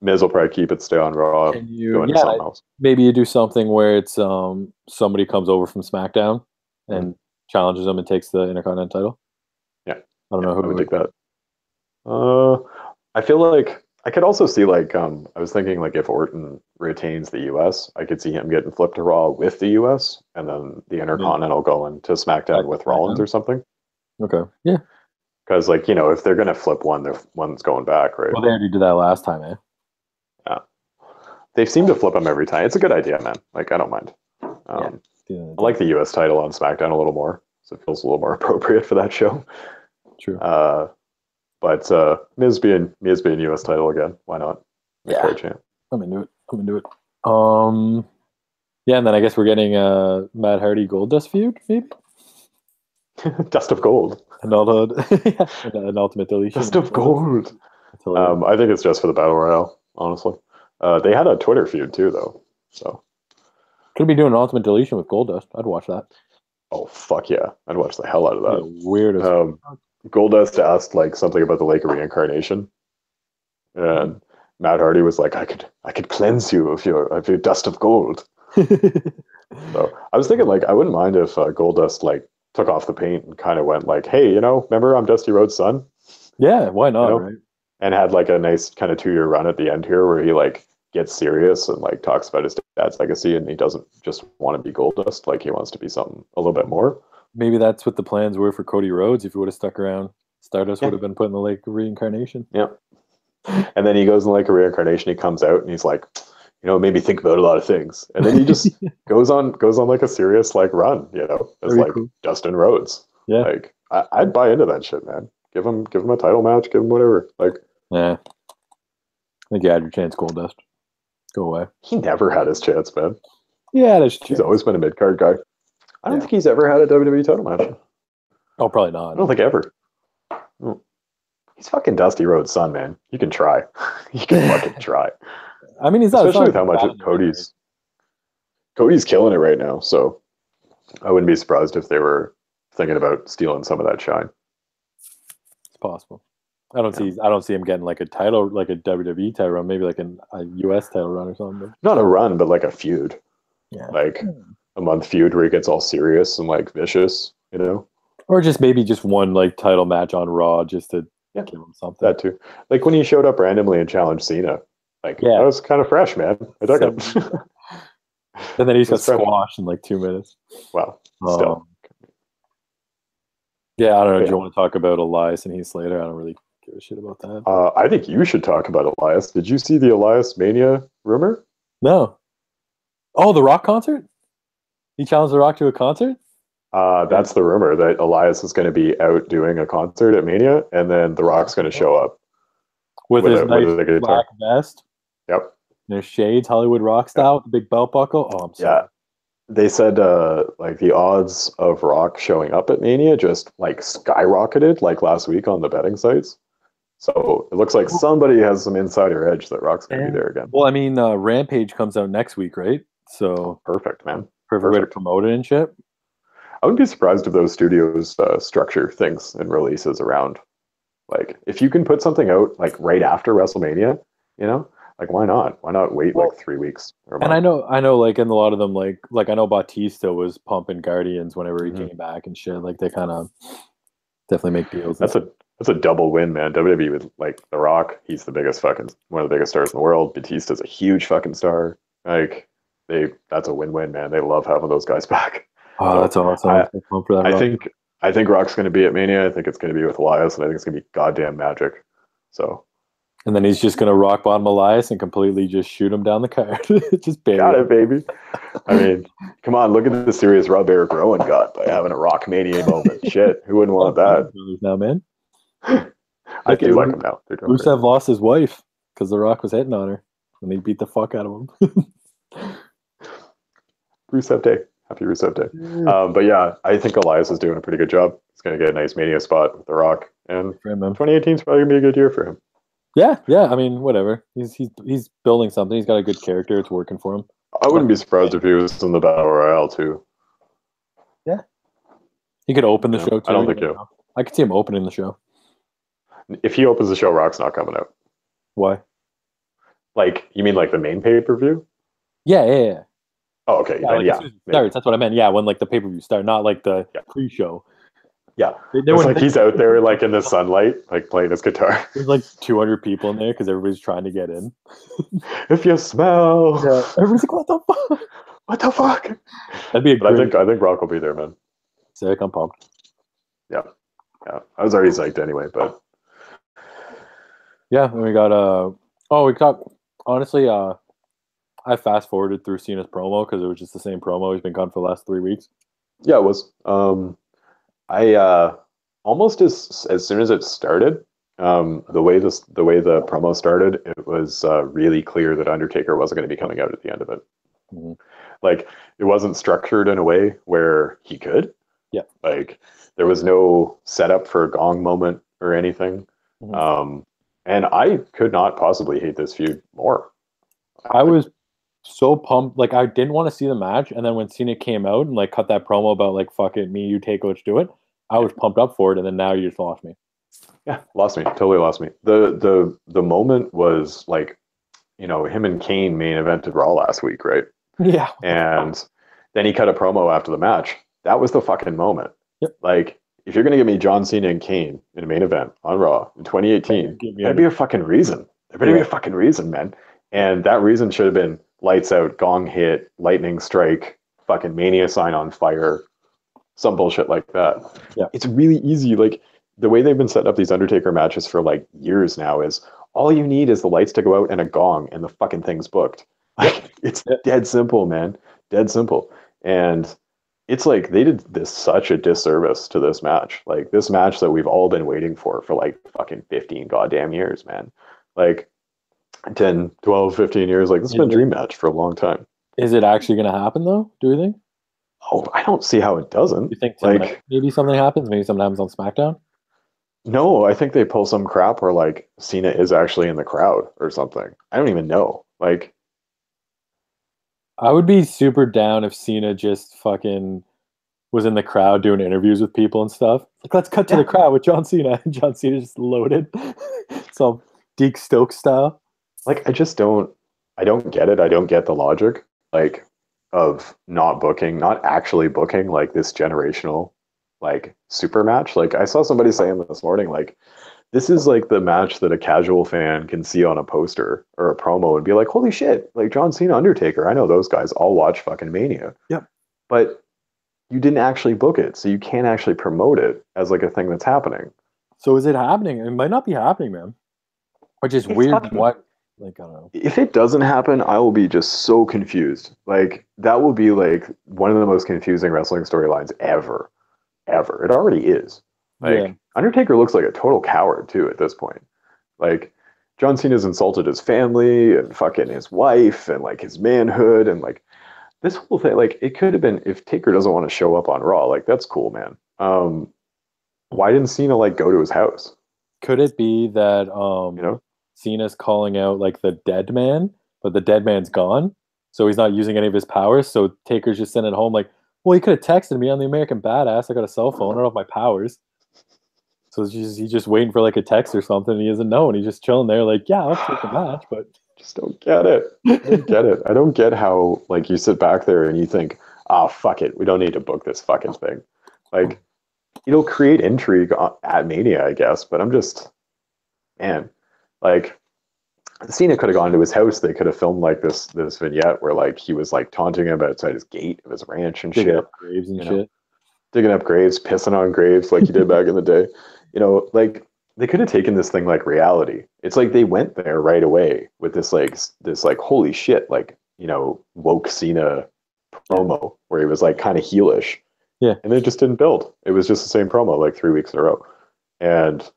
Miz will probably keep it, stay on Raw, go into something else. Maybe you do something where it's somebody comes over from SmackDown and challenges them and takes the Intercontinental title. Yeah. I don't know who would take that. I feel like I could also see like I was thinking like if Orton retains the US, I could see him getting flipped to Raw with the US and then the Intercontinental going to SmackDown with Rollins or something. Okay. Yeah. Because like, you know, if they're gonna flip one's going back, right? Well, they already did that last time, eh? Yeah. They seem to flip them every time. It's a good idea, man. Like, I don't mind. I like the US title on SmackDown a little more, so it feels a little more appropriate for that show. True. But Miz being US title again, why not? Yeah. Champ. I'm into it. Yeah, and then I guess we're getting a Matt Hardy Goldust feud, maybe? Dust of Gold. An ultimate deletion. Dust of Gold. I think it's just for the Battle Royale, honestly. They had a Twitter feud too, though. So could be doing an ultimate deletion with Goldust. I'd watch that. Oh fuck yeah! I'd watch the hell out of that. Yeah, weird as Goldust asked like something about the Lake of Reincarnation, and Matt Hardy was like, "I could cleanse you of your dust of gold." So I was thinking like I wouldn't mind if Goldust like took off the paint and kind of went like, "Hey, you know, remember I'm Dusty Rhodes' son?" Yeah, why not? You know? Right? And had like a nice kind of 2-year run at the end here where he like gets serious and like talks about his dad's legacy and he doesn't just want to be Goldust, like he wants to be something a little bit more. Maybe that's what the plans were for Cody Rhodes. If he would have stuck around, Stardust would have been put in the Lake of Reincarnation. Yeah. And then he goes in the Lake of Reincarnation, he comes out and he's like, you know, it made me think about a lot of things. And then he just goes on like a serious like run, you know, as very like cool. Dustin Rhodes. Yeah. Like I'd buy into that shit, man. Give him a title match, give him whatever. Like, yeah. I think you had your chance, Goldust. Go away. He never had his chance, man. Yeah, he's always been a mid-card guy. I don't think he's ever had a WWE title match. Oh, probably not. I don't think ever. He's fucking Dusty Rhodes' son, man. You can try. You can fucking try. I mean, he's not especially with how much Cody's killing it right now. So I wouldn't be surprised if they were thinking about stealing some of that shine. It's possible. I don't see him getting like a title, like a WWE title run, maybe like a US title run or something. Not a run, but like a feud. Yeah. Like a month feud where he gets all serious and like vicious. you know? Or just maybe just one like title match on Raw just to Yeah, give him something. that too. Like when he showed up randomly and challenged Cena, like that Yeah. was kind of fresh, man. I dug So, it. and then he's It got was fresh. squashed in like 2 minutes. Wow, still. Um, yeah, I don't know. But Do yeah. you want to talk about Elias and Heath Slater? I don't really give a shit about that. I think you should talk about Elias. Did you see the Elias Mania rumor? No. Oh, the Rock concert? He challenged the Rock to a concert? That's the rumor that Elias is going to be out doing a concert at Mania, and then The Rock's going to show up With his with nice a black guitar. vest Yep. and his shades, Hollywood Rock Yep. style, with the big belt buckle. Oh, I'm sorry. Yeah. They said like the odds of Rock showing up at Mania just like skyrocketed like last week on the betting sites. So it looks like somebody has some insider edge that Rock's going to be there again. Well, I mean, Rampage comes out next week, right? So Perfect, man. perfect way to promote it and shit. I wouldn't be surprised if those studios structure things and releases around. Like, if you can put something out like right after WrestleMania, you know, like why not? Why not wait like 3 weeks or a month? And I know, like in a lot of them, like I know Batista was pumping Guardians whenever he came back and shit. Like they kind of definitely make deals. That's a double win, man. WWE with like The Rock, he's the biggest fucking one of the biggest stars in the world. Batista's a huge fucking star. Like that's a win-win, man. They love having those guys back. Oh, So that's awesome. I think Rock's going to be at Mania. I think it's going to be with Elias, and I think it's going to be goddamn magic. So. And then he's just gonna rock bottom Elias and completely just shoot him down the card. Just bury Got him. it, baby. I mean, come on, look at the serious rub Eric Rowan got by having a Rock Mania moment. Shit, who wouldn't want that? Now, man. I do like him now. Rusev lost his wife because The Rock was hitting on her, and he beat the fuck out of him. Rusev Day. Happy Rusev Day. But yeah, I think Elias is doing a pretty good job. He's going to get a nice Mania spot with The Rock, and 2018 is probably going to be a good year for him. Yeah. I mean, whatever. He's building something. He's got a good character. It's working for him. I wouldn't be surprised if he was in the Battle Royale too. Yeah, he could open the show too. I don't think so. I could see him opening the show. If he opens the show, Rock's not coming out. Why? Like, you mean like the main pay-per-view? Yeah. Oh, okay. Yeah, starts. That's what I meant. Yeah, when like the pay-per-view start, not like the pre-show. Yeah, it's like he's out there like in the sunlight, like playing his guitar. There's like 200 people in there because everybody's trying to get in. If you smell, everybody's like, "What the fuck? What the fuck?" That'd be I think Rock will be there, man. Sick. I'm pumped. Yeah. I was already psyched anyway, but yeah. And we got honestly, I fast forwarded through Cena's promo because it was just the same promo. He's been gone for the last 3 weeks. Yeah, it was. I almost as soon as it started, the way the promo started, it was really clear that Undertaker wasn't going to be coming out at the end of it. Mm-hmm. Like it wasn't structured in a way where he could. Yeah. Like there was no setup for a gong moment or anything. Mm-hmm. And I could not possibly hate this feud more. I was so pumped. Like I didn't want to see the match, and then when Cena came out and like cut that promo about like fuck it, me, you take, let's do it. I was pumped up for it, and then now you just lost me. Yeah, lost me. Totally lost me. The moment was like, him and Kane main evented Raw last week, right? Yeah. And then he cut a promo after the match. That was the fucking moment. Yep. Like, if you're gonna give me John Cena and Kane in a main event on Raw in 2018, there'd be a fucking reason. There better be a fucking reason, man. And that reason should have been lights out, gong hit, lightning strike, fucking Mania sign on fire, some bullshit like that. Yeah. It's really easy. Like the way they've been setting up these Undertaker matches for like years now is all you need is the lights to go out and a gong and the fucking thing's booked. Like it's dead simple, man. Dead simple. And it's like they did this such a disservice to this match. Like this match that we've all been waiting for like fucking 15 goddamn years, man. Like 10, 12, 15 years. Like this has been a dream match for a long time. Is it actually going to happen though? Do you think? Oh, I don't see how it doesn't. You think like maybe something happens? Maybe something happens on SmackDown? No, I think they pull some crap where like Cena is actually in the crowd or something. I don't even know. Like, I would be super down if Cena just fucking was in the crowd doing interviews with people and stuff. Like, let's cut to the crowd with John Cena. And John Cena just loaded. Some Deke Stokes style. Like, I don't get it. I don't get the logic, like, of not actually booking, like, this generational like super match. Like I saw somebody saying this morning, like this is like the match that a casual fan can see on a poster or a promo and be like, holy shit, like John Cena, Undertaker. I know those guys. I'll watch fucking Mania. Yep. But you didn't actually book it, so you can't actually promote it as like a thing that's happening. So is it happening? It might not be happening, man. Which is It's weird. not, What? Like, I don't know. if it doesn't happen, I will be just so confused. Like that will be like one of the most confusing wrestling storylines ever. Ever. It already is. Yeah. Like Undertaker looks like a total coward too at this point. Like John Cena's insulted his family and fucking his wife and like his manhood and like this whole thing. Like it could have been if Taker doesn't want to show up on Raw. Like that's cool, man. Why didn't Cena like go to his house? Could it be that You know, Cena's calling out like the dead man, but the dead man's gone, so he's not using any of his powers. So Taker's just sitting at home, like, well, he could have texted me on the American Badass. I got a cell phone. I don't have my powers. So he's just waiting for like a text or something. And he doesn't know, and he's just chilling there, like, yeah, I'll take the match, but just don't get it. I don't get it. I don't get how like you sit back there and you think, oh fuck it, we don't need to book this fucking thing. Like it'll create intrigue at Mania, I guess. But I'm just, man, like Cena could have gone to his house. They could have filmed like this vignette where like he was like taunting him outside his gate of his ranch and digging shit. up graves and You shit. know, digging up graves, pissing on graves like you did back in the day. You know, like they could have taken this thing like reality. It's like they went there right away with this like holy shit, like, you know, woke Cena promo where he was like kind of heelish. Yeah. And it just didn't build. It was just the same promo like 3 weeks in a row. And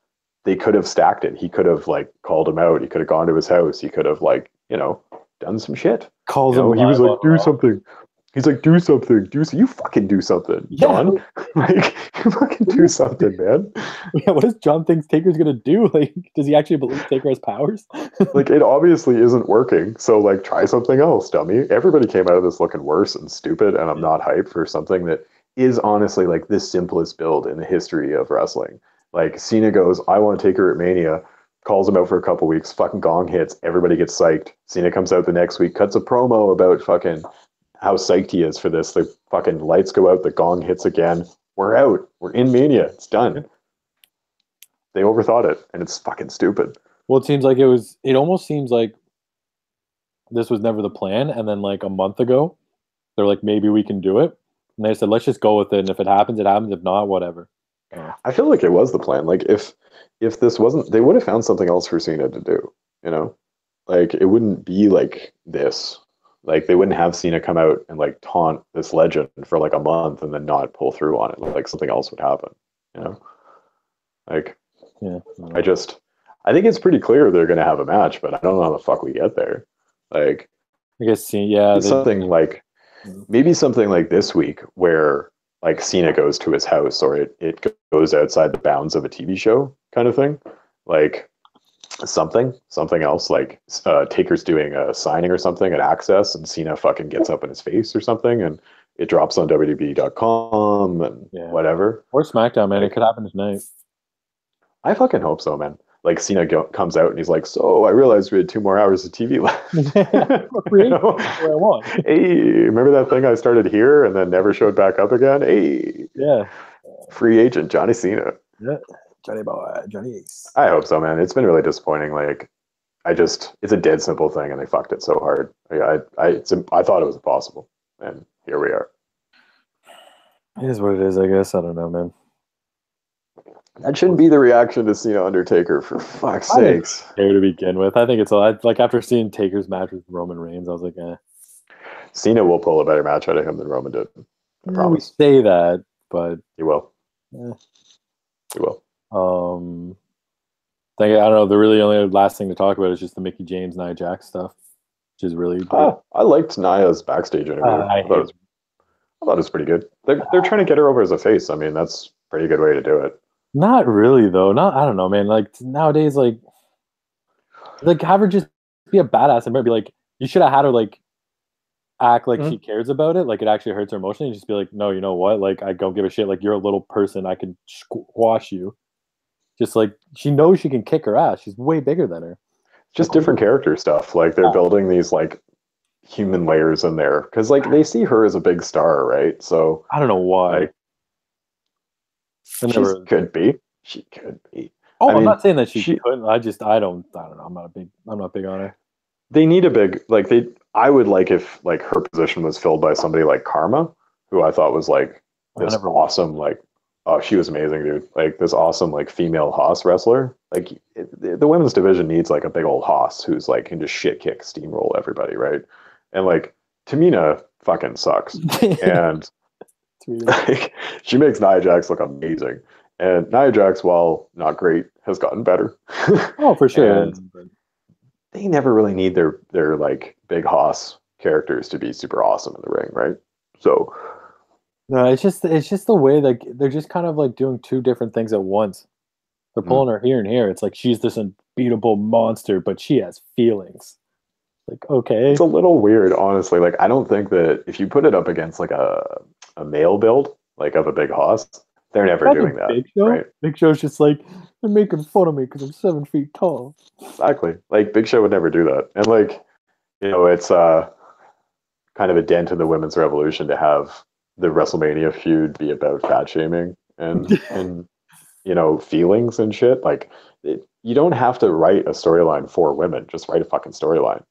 they could have stacked it. He could have like called him out. He could have gone to his house. He could have like, you know, done some shit. Calls You know, him. he was live like, on do Raw. something. He's like, do something. You fucking do something, Yeah. John. Like, you fucking do something, man. Yeah, what does John think Taker's gonna do? Like, does he actually believe Taker has powers? Like, it obviously isn't working. So, like, try something else, dummy. Everybody came out of this looking worse and stupid, and I'm not hyped for something that is honestly like the simplest build in the history of wrestling. Like, Cena goes, I want to take her at Mania, calls him out for a couple weeks, fucking gong hits, everybody gets psyched. Cena comes out the next week, cuts a promo about fucking how psyched he is for this. The fucking lights go out, the gong hits again. We're out. We're in Mania. It's done. They overthought it, and it's fucking stupid. Well, it seems like it was. It almost seems like this was never the plan. And then, like a month ago, they're like, maybe we can do it. And they said, let's just go with it. And if it happens, it happens. If not, whatever. I feel like it was the plan. Like if this wasn't, they would have found something else for Cena to do. You know, like it wouldn't be like this. Like they wouldn't have Cena come out and like taunt this legend for like a month and then not pull through on it. Like something else would happen. You know, like Yeah. I think it's pretty clear they're going to have a match, but I don't know how the fuck we get there. Like, I guess, yeah. Maybe something like this week where like Cena goes to his house or it goes outside the bounds of a TV show kind of thing. Like something else, like Taker's doing a signing or something at Access and Cena fucking gets up in his face or something and it drops on WWE.com and whatever. Or SmackDown, man. It could happen tonight. I fucking hope so, man. Like Cena comes out and he's like, so I realized we had 2 more hours of TV left. You know? I want. Hey, remember that thing I started here and then never showed back up again? Hey, yeah, free agent Johnny Cena. Yeah, Johnny Boy, Johnny Ace. I hope so, man. It's been really disappointing. Like, it's a dead simple thing, and they fucked it so hard. I thought it was impossible, and here we are. It is what it is, I guess. I don't know, man. That shouldn't be the reaction to Cena Undertaker, for fuck's sakes. Here to begin with, I think it's like after seeing Taker's match with Roman Reigns, I was like, eh. Cena will pull a better match out of him than Roman did. I promise. We say that, but he will. Yeah. He will. I don't know. The really only last thing to talk about is just the Mickie James Nia Jax stuff, which is really. I liked Nia's backstage interview. I thought it was pretty good. They're trying to get her over as a face. I mean, that's a pretty good way to do it. Not really, though. I don't know, man. Like nowadays, like have her just be a badass and be like, you should have had her like act like she cares about it. Like it actually hurts her emotionally. And just be like, no, you know what? Like I don't give a shit. Like you're a little person. I can squash you. Just like she knows she can kick her ass. She's way bigger than her. Just different character stuff. Like they're building these like human layers in there because like they see her as a big star, right? So I don't know why. I She never. could be. She could be. Oh, I I'm mean, not saying that she couldn't. I don't know. I'm not big on her. they need a big like they. I would like if like her position was filled by somebody like Karma, who I thought was like I this never watched. awesome like. Oh, she was amazing, dude. Like this awesome like female Haas wrestler. Like the women's division needs like a big old Haas who's like can just shit kick steamroll everybody, right? And like Tamina fucking sucks, and like she makes Nia Jax look amazing. And Nia Jax, while not great, has gotten better. Oh, for sure. And they never really need their like big Haas characters to be super awesome in the ring, right? So No, it's just the way like they're just kind of like doing two different things at once. They're pulling her here and here. It's like she's this unbeatable monster, but she has feelings. Like, okay. it's a little weird, honestly. Like I don't think that if you put it up against like a male build, like of a big Haas, they're never doing that. Big Show? Right? Big Show's just like, they're making fun of me because I'm 7 feet tall. Exactly. Like Big Show would never do that. And like, it's kind of a dent in the women's revolution to have the WrestleMania feud be about fat shaming and feelings and shit. Like you don't have to write a storyline for women. Just write a fucking storyline.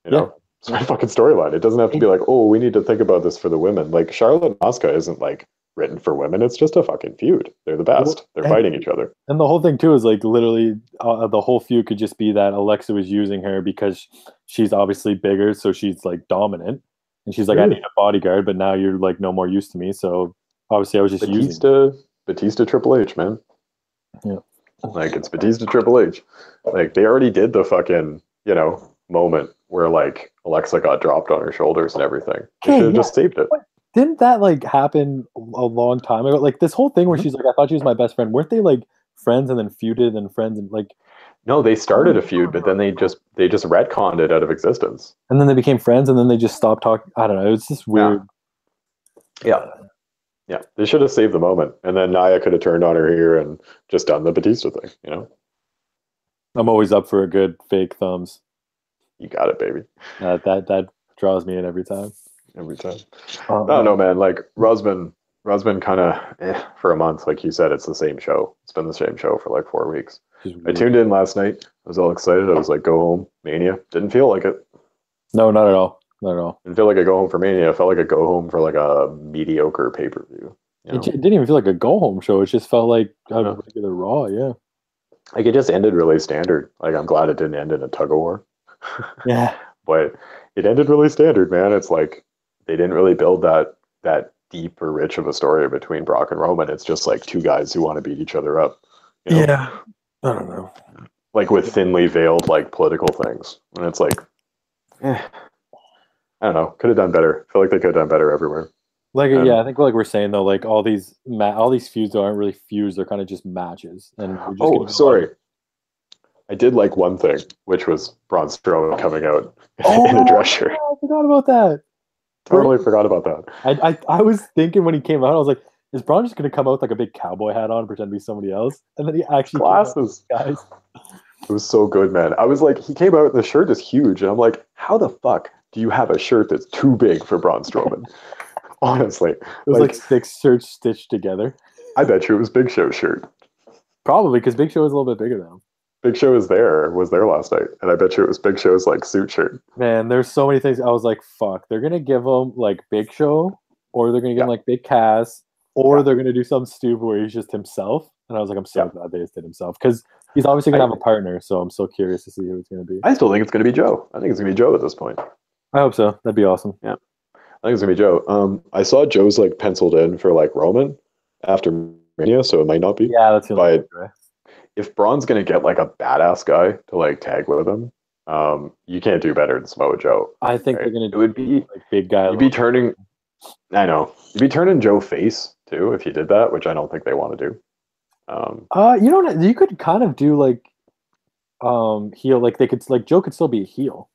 Just write a fucking storyline. It doesn't have to be like, oh, we need to think about this for the women. Like Charlotte and Asuka isn't like written for women. It's just a fucking feud. They're the best. They're fighting each other. And the whole thing too is like literally the whole feud could just be that Alexa was using her because she's obviously bigger, so she's like dominant, and she's like, I need a bodyguard, but now you're like no more use to me. So obviously, I was just using Batista Triple H, man. Yeah, like it's Batista Triple H. Like they already did the fucking moment where like Alexa got dropped on her shoulders and everything. They should have just saved it. Didn't that like happen a long time ago? Like this whole thing where she's like, I thought she was my best friend. Weren't they like friends and then feuded and friends and like? No, they started a feud, but then they just retconned it out of existence. And then they became friends, and then they just stopped talking. I don't know. It was just weird. Yeah. They should have saved the moment, and then Nia could have turned on her here and just done the Batista thing. I'm always up for a good fake thumbs. You got it, baby. That draws me in every time. Every time. I don't know, man. Like Rosman kind of for a month. Like you said, it's the same show. It's been the same show for like 4 weeks. I tuned in last night. I was all excited. I was like, go home, Mania. Didn't feel like it. No, not at all. Not at all. Didn't feel like a go home for Mania. I felt like a go home for like a mediocre pay-per-view. It didn't even feel like a go home show. It just felt like a regular Raw. Yeah. Like it just ended really standard. Like I'm glad it didn't end in a tug of war. Yeah. But it ended really standard, man. It's like they didn't really build that deep or rich of a story between Brock and Roman. It's just like two guys who want to beat each other up. Yeah. I don't know. Like with thinly veiled like political things. And it's like, I don't know. Could have done better. I feel like they could have done better everywhere. Like I think like we're saying though, like all these feuds aren't really feuds. They're kind of just matches. And sorry. I did like one thing, which was Braun Strowman coming out in a dress shirt. I forgot about that. Totally forgot about that. I was thinking when he came out, I was like, is Braun just going to come out with like a big cowboy hat on and pretend to be somebody else? And then he actually glasses, guys. It was so good, man. I was like, he came out and the shirt is huge, and I'm like, how the fuck do you have a shirt that's too big for Braun Strowman? Honestly, it was like 6 shirts stitched together. I bet you it was Big Show's shirt. Probably because Big Show is a little bit bigger than him. Big Show was there last night, and I bet you it was Big Show's like suit shirt. Man, there's so many things. I was like, fuck, they're gonna give him like Big Show, or they're gonna give him like Big Cass, or they're gonna do something stupid where he's just himself. And I was like, I'm so glad they just did himself because he's obviously gonna have a partner. So I'm so curious to see who it's gonna be. I still think it's gonna be Joe. I think it's gonna be Joe at this point. I hope so. That'd be awesome. Yeah, I think it's gonna be Joe. I saw Joe's like penciled in for like Roman after Mania, so it might not be. Yeah, that's the only way. If Braun's gonna get like a badass guy to like tag with him, you can't do better than Samoa Joe. I think they're gonna. It would be like big guy. You'd be turning. I know you'd be turning Joe face too if you did that, which I don't think they want to do. You could kind of do like, heel. Like they could like Joe could still be a heel.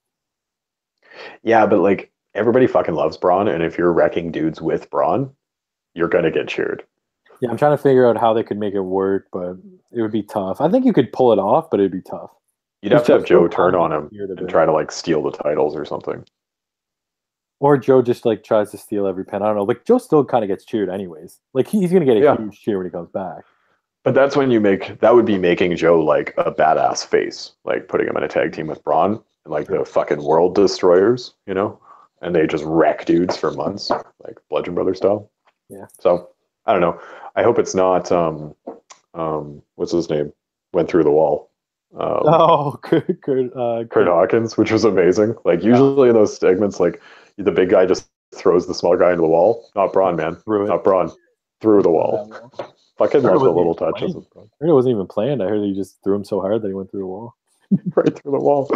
Yeah, but like everybody fucking loves Braun, and if you're wrecking dudes with Braun, you're gonna get cheered. Yeah, I'm trying to figure out how they could make it work, but it would be tough. I think you could pull it off, but it'd be tough. You'd have to have Joe turn on him and try to like steal the titles or something. Or Joe just like tries to steal every pen. I don't know. Like Joe still kind of gets cheered anyways. Like he's gonna get a Yeah. huge cheer when he comes back. But that's when that would be making Joe like a badass face, like putting him in a tag team with Braun and like the fucking world destroyers, you know? And they just wreck dudes for months, like Bludgeon Brother style. Yeah. So I don't know. I hope it's not what's his name? Went through the wall. Kurt Hawkins, which was amazing. Like usually in those segments, like the big guy just throws the small guy into the wall. Not Braun, man. Not Braun. Through the wall. Fucking love the little touches. I heard it wasn't even planned. I heard he just threw him so hard that he went through the wall. Right through the wall.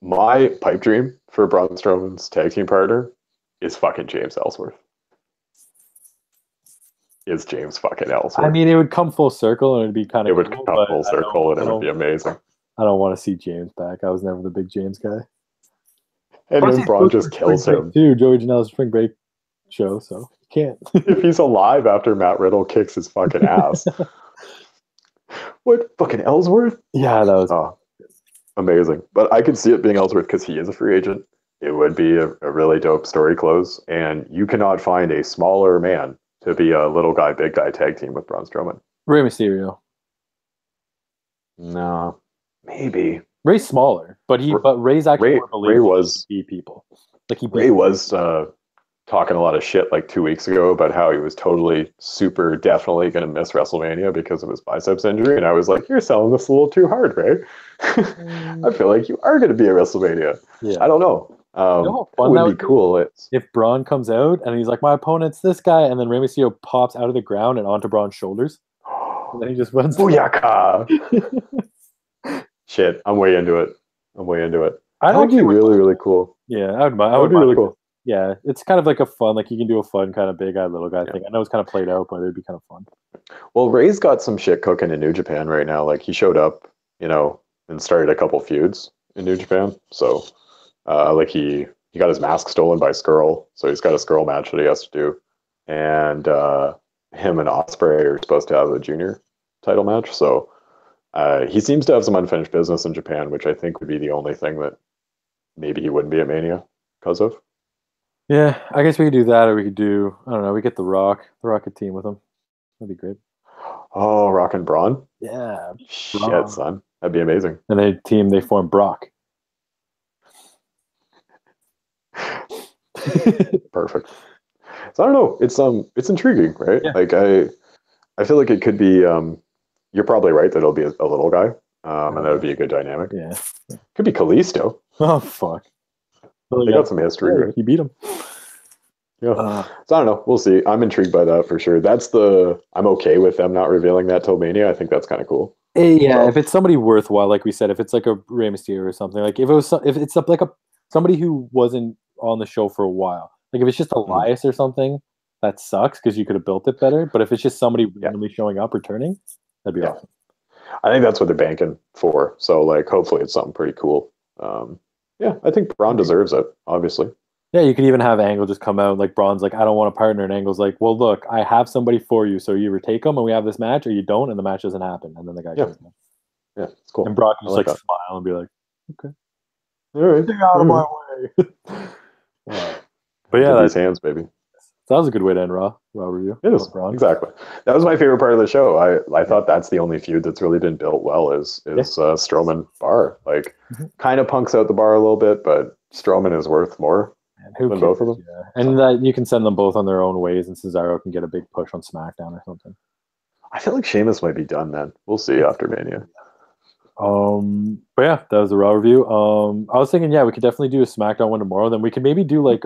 My pipe dream for Braun Strowman's tag team partner is fucking James Ellsworth. Is James fucking Ellsworth. I mean, it would come full circle and it'd be kind of. It would come full circle and it would be amazing. I don't want to see James back. I was never the big James guy. And then Braun just kills him. Too Joey Janela's spring break show, so you can't. If he's alive after Matt Riddle kicks his fucking ass. What, fucking Ellsworth? Yeah, that was amazing. But I could see it being Ellsworth because he is a free agent. It would be a really dope story close. And you cannot find a smaller man to be a little guy, big guy tag team with Braun Strowman. Rey Mysterio. No, maybe. Ray's smaller, but Ray's actually more believable. Ray was beat people. Like Ray was talking a lot of shit like 2 weeks ago about how he was totally super definitely going to miss WrestleMania because of his biceps injury, and I was like, "You're selling this a little too hard, Ray." I feel like you are going to be at WrestleMania. Yeah. I don't know. It would be cool if Braun comes out and he's like, "My opponent's this guy," and then Rey Mysterio pops out of the ground and onto Braun's shoulders, and then he just runs. Booyaka! Shit, I'm way into it. That would be really, really cool. Yeah, I would be really cool. Yeah, it's kind of like a fun, like you can do a fun kind of big guy, little guy thing. I know it's kind of played out, but it'd be kind of fun. Well, Ray's got some shit cooking in New Japan right now. Like he showed up, and started a couple feuds in New Japan. So, like he got his mask stolen by Skrull, so he's got a Skrull match that he has to do, and him and Ospreay are supposed to have a junior title match. So. He seems to have some unfinished business in Japan, which I think would be the only thing that maybe he wouldn't be at Mania because of. Yeah, I guess we could do that, or we could do, I don't know, we get The Rocket team with him. That'd be great. Oh, Rock and Braun? Yeah. Shit, son. That'd be amazing. And they form Brock. Perfect. So I don't know. It's intriguing, right? Yeah. Like I feel like it could be you're probably right that it'll be a little guy, and that would be a good dynamic. Yeah. Could be Kalisto. Oh, fuck. They got some history, right? He beat him. Yeah. So I don't know. We'll see. I'm intrigued by that for sure. I'm okay with them not revealing that till Mania. I think that's kind of cool. Yeah, if it's somebody worthwhile, like we said, if it's like a Rey Mysterio or something, like if it's like somebody who wasn't on the show for a while, like if it's just Elias or something, that sucks because you could have built it better. But if it's just somebody randomly showing up, returning, that'd be awesome. I think that's what they're banking for. So, like, hopefully it's something pretty cool. I think Braun deserves it, obviously. Yeah, you could even have Angle just come out, like, Braun's like, I don't want a partner, and Angle's like, well, look, I have somebody for you, so you either take them and we have this match, or you don't, and the match doesn't happen, and then the guy goes down. Yeah, it's cool. And Brock just, like smile and be like, okay. All right. Get out of my way. But yeah, these hands, baby. That was a good way to end Raw review. It is, exactly. That was my favorite part of the show. I thought that's the only feud that's really been built well is Strowman Bar. Like, kind of punks out the Bar a little bit, but Strowman is worth more than both of them. Yeah. And that you can send them both on their own ways, and Cesaro can get a big push on SmackDown or something. I feel like Sheamus might be done then. We'll see after Mania. But yeah, that was the Raw review. I was thinking, we could definitely do a SmackDown one tomorrow. Then we could maybe do like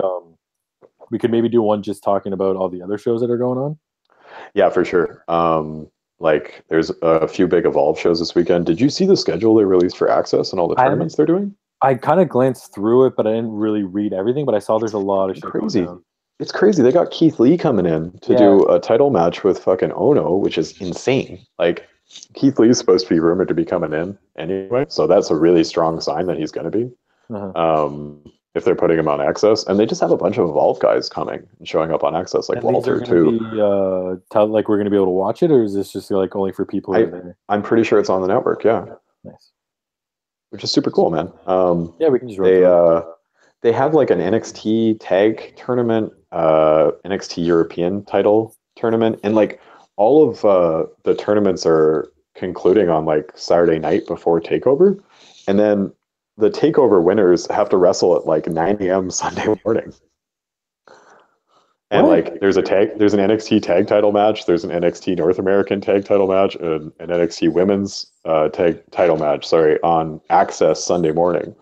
we could maybe do one just talking about all the other shows that are going on. Yeah, for sure. Like there's a few big Evolve shows this weekend. Did you see the schedule they released for Access and all the tournaments they're doing? I kind of glanced through it, but I didn't really read everything. But I saw there's a lot of shit. Crazy. It's crazy. They got Keith Lee coming in to do a title match with fucking Ono, which is insane. Like Keith Lee is supposed to be rumored to be coming in anyway, so that's a really strong sign that he's going to be. If they're putting him on Access, and they just have a bunch of Evolve guys coming and showing up on Access, like Walter too. Like we're going to be able to watch it, or is this just like only for people? I'm pretty sure it's on the network. Yeah, nice. Which is super cool, man. We can just they have like an NXT tag tournament, NXT European title tournament, and like all of the tournaments are concluding on like Saturday night before Takeover, and then the Takeover winners have to wrestle at like 9 a.m. Sunday morning. And like there's an NXT tag title match, there's an NXT North American tag title match, and an NXT women's tag title match, sorry, on Access Sunday morning.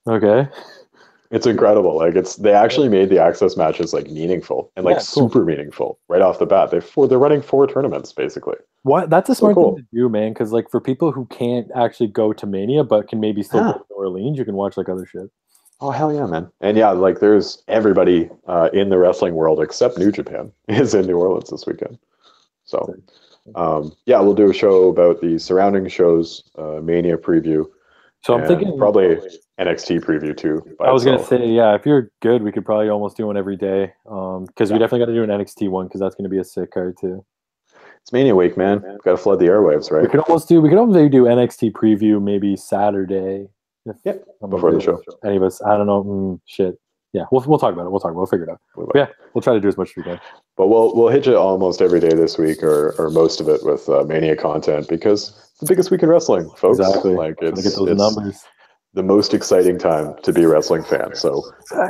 Okay. It's incredible. Like they actually made the Access matches like meaningful and like super meaningful right off the bat. They're running 4 tournaments basically. What? That's a smart thing to do, man, because like for people who can't actually go to Mania but can maybe still go to New Orleans, you can watch like other shit. Oh, hell yeah, man. And yeah, like there's everybody in the wrestling world except New Japan is in New Orleans this weekend. So, yeah, we'll do a show about the surrounding shows, Mania preview. So I'm thinking probably NXT preview too. I was going to say, yeah, if you're good, we could probably almost do one every day. Because we definitely got to do an NXT one because that's going to be a sick card too. It's Mania week, man. Got to flood the airwaves, right? We could almost do NXT preview maybe Saturday. Before the show. Any of us, I don't know. Shit. Yeah, we'll talk about it. We'll figure it out. Yeah, we'll try to do as much as we can. But we'll hit you almost every day this week, or most of it, with Mania content because it's the biggest week in wrestling, folks. Exactly. Like it's get those numbers. The most exciting time to be a wrestling fan. So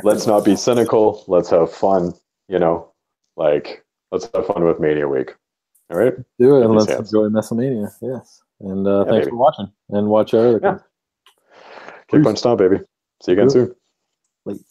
let's not be cynical. Let's have fun. You know, like let's have fun with Mania week. All right. Do it and let's enjoy WrestleMania. Yes. And thanks for watching and watch our other. Kick Punch Stomp, baby. See you again soon. Late.